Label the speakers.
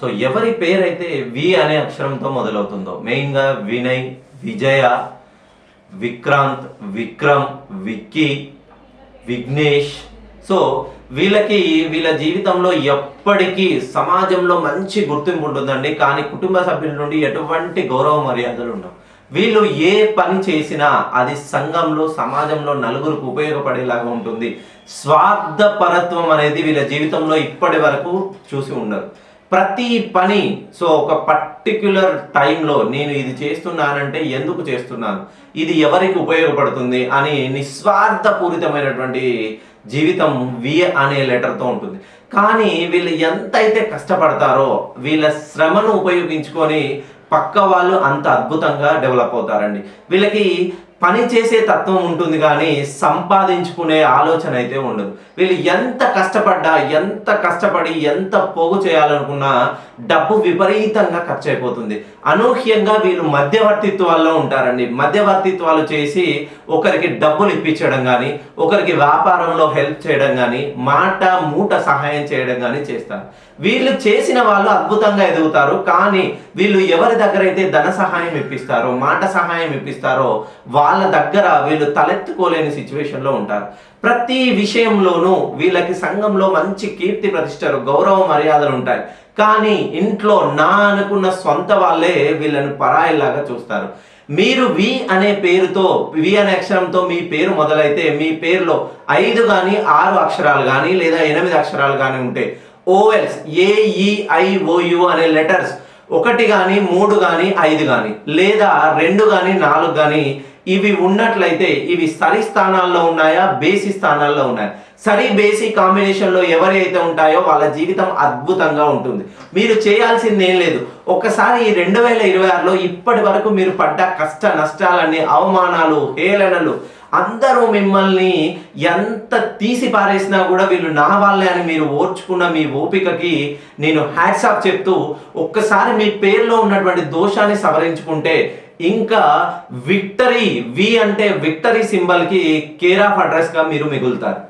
Speaker 1: So ఎవరి పేరైతే వి అనే అక్షరంతో మొదలవుతుందో మెయిన్గా వినయ్, విజయ, విక్రాంత్, విక్రమ్, విక్కీ, విఘ్నేష్. సో వీళ్ళ జీవితంలో ఎప్పటికీ సమాజంలో మంచి గుర్తింపు ఉంటుందండి. కానీ కుటుంబ సభ్యుల నుండి ఎటువంటి గౌరవ మర్యాదలు ఉండవు. వీళ్ళు ఏ పని చేసినా అది సంఘంలో సమాజంలో నలుగురికి ఉపయోగపడేలాగా ఉంటుంది. స్వార్థపరత్వం అనేది వీళ్ళ జీవితంలో ఇప్పటి వరకు చూసి ఉండరు. ప్రతి పని ఒక పర్టిక్యులర్ టైంలో నేను ఇది చేస్తున్నానంటే ఎందుకు చేస్తున్నాను, ఇది ఎవరికి ఉపయోగపడుతుంది అని నిస్వార్థపూరితమైనటువంటి జీవితం వి అనే లెటర్తో ఉంటుంది. కానీ వీళ్ళు ఎంతైతే కష్టపడతారో వీళ్ళ శ్రమను ఉపయోగించుకొని పక్క వాళ్ళు అంత అద్భుతంగా డెవలప్ అవుతారండి. వీళ్ళకి పని చేసే తత్వం ఉంటుంది కానీ సంపాదించుకునే ఆలోచన అయితే ఉండదు. వీళ్ళు ఎంత కష్టపడి ఎంత పోగు చేయాలనుకున్నా డబ్బు విపరీతంగా ఖర్చు అయిపోతుంది. అనూహ్యంగా వీళ్ళు మధ్యవర్తిత్వాల్లో ఉంటారండి. మధ్యవర్తిత్వాలు చేసి ఒకరికి డబ్బులు ఇప్పించడం కానీ, ఒకరికి వ్యాపారంలో హెల్ప్ చేయడం కానీ, మూట సహాయం చేయడం కానీ చేస్తారు. వీళ్ళు చేసిన వాళ్ళు అద్భుతంగా ఎదుగుతారు. కానీ వీళ్ళు ఎవరి దగ్గర అయితే ధన సహాయం ఇప్పిస్తారో, మాట సహాయం ఇప్పిస్తారో వాళ్ళ దగ్గర వీళ్ళు తలెత్తుకోలేని సిచ్యువేషన్లో ఉంటారు. ప్రతి విషయంలోనూ వీళ్ళకి సంఘంలో మంచి కీర్తి ప్రతిష్టలు, గౌరవ మర్యాదలు ఉంటాయి. కానీ ఇంట్లో అనుకున్న సొంత వాళ్ళే వీళ్ళని పరాయిలాగా చూస్తారు. మీరు వి అనే అక్షరంతో మీ పేరు మొదలైతే మీ పేరులో 5 కానీ 6 అక్షరాలు కానీ లేదా 8 అక్షరాలు కానీ ఉంటే ఓఎల్స్ AEIOU అనే లెటర్స్ 1 కానీ 3 కానీ 5 కానీ లేదా 2 కానీ 4 కానీ ఇవి ఉన్నట్లయితే ఇవి సరి స్థానాల్లో ఉన్నాయా, బేసి స్థానాల్లో ఉన్నాయా? సరి బేసి కాంబినేషన్లో ఎవరైతే ఉంటాయో వాళ్ళ జీవితం అద్భుతంగా ఉంటుంది. మీరు చేయాల్సింది ఏం లేదు. ఒక్కసారి ఈ 2026లో ఇప్పటి వరకు మీరు పడ్డ కష్ట నష్టాలన్నీ, అవమానాలు, హేళనలు, అందరూ మిమ్మల్ని ఎంత తీసి పారేసినా కూడా వీళ్ళు నా వాళ్ళే అని మీరు ఓర్చుకున్న మీ ఓపికకి నేను హ్యాట్స్ ఆఫ్ చెప్తూ ఒక్కసారి మీ పేరులో ఉన్నటువంటి దోషాన్ని సవరించుకుంటే ఇంకా విక్టరీ, వి అంటే విక్టరీ సింబల్కి కేర్ ఆఫ్ అడ్రస్గా మీరు మిగులుతారు.